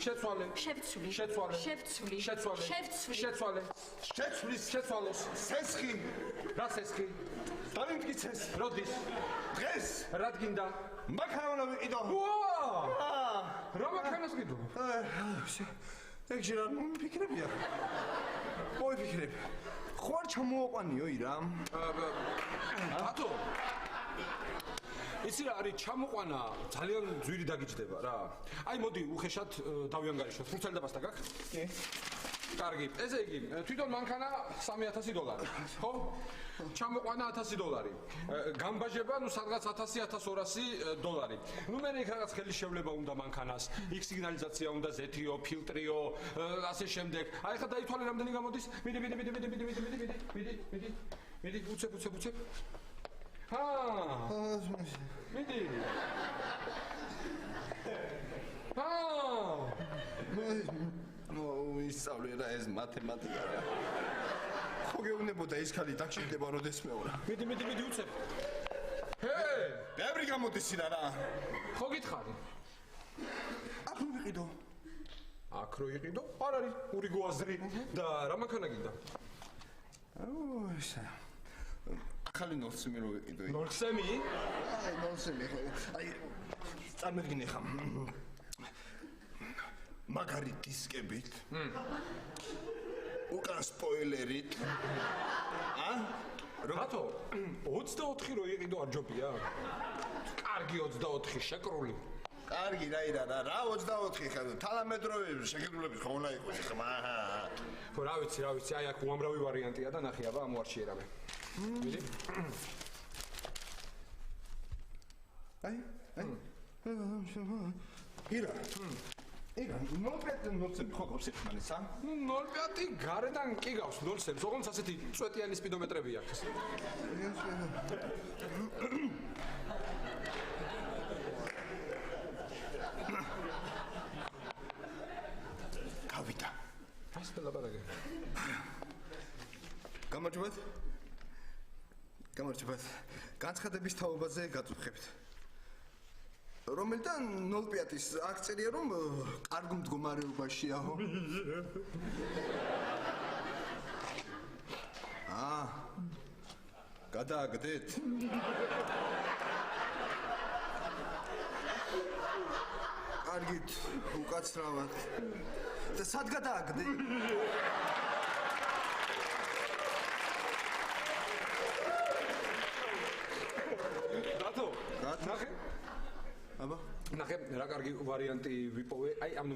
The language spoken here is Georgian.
შეცვალე. შევცვლი. შეცვალე. შევცვლი. შეცვალე. შევცვლი. შეცვალე. შეცვლის შეცვალოს. სესხი რა სესხი? დამიმტკიცეს როდის? დღეს რა გინდა? მაქარავნა ვიყიდო ვა! რა მაქანას გიდო? ეგ ჯერ არ მომიფიქრებია მოიფიქრებ ხო არ ჩამოვაყვანიო ირამ ბატო იცი რა არის ჩამოყვანა ძალიან ძვირი დაგიჯდება რა აი მოდი უხეშად დავიანგარიშოთ ფურცელდაბასთან გაქვს? კი კარგი ესე იგი თვითონ მანქანა $3000 ხო? ჩამოყვანა $1000 გამბაჟება ნუ სადღაც $1000-1200 ნუ მე იქ რაღაც ხელის შევლება უნდა მანქანას იქ სიგნალიზაცია უნდა ზეთიო ფილტრიო ასე შემდეგ აი ხა დაითვალე რამდენი გამოდის მიდი უცებ ჰა მიდი ჰა ისწავლე რა ეს მათემატიკა რა ხო გეუბნებოდა ის ხალი დაგჭირდება როდესმეორა მიდი უცებ ჰე ბევრი გამოდის რა ხო გითხარი აქ ვიყიდო აქ რო იყიდო არ არის ურიგო აზრი და რა მანქანა გინდა ისა ახალი ნოლსემი რო ვიყიდო ნოლსემი აი ნოლსემი აი წარმოგიდგინე ხა მაგარი დისკებით უკან სპოილერით რატო 24 რო იყიდო არ ჯობია კარგი 24 შეკრული კარგი რა 24 ხა თანამედროვეები შეკრულების ხო უნდა იყოს ხმა ხო რა ვიცი აი აქ უამრავი ვარიანტია და ნახე აბა ამოარჩიერავე მიდი აი ირა იგა 0.5 ხო გავს ხმანისა? 0.5 გარედან კი გავს 0-ს, ოღონდ ასეთი წვეტიანი სპიდომეტრები აქვს. გავიდა. ასე ლაპარაკე. გამარჯობათ. განცხადების თაობაზე გაწუხებთ. რომელთან 0.5-ის აქცია რომ კარგ მდგომარეობაშიაო. გადააგდეთ. კარგით, უკაცრავად. და სად გადააგდე? რატო? ნახე აბა ნახე რა კარგი ვარიანტი ვიპოვე აი ამ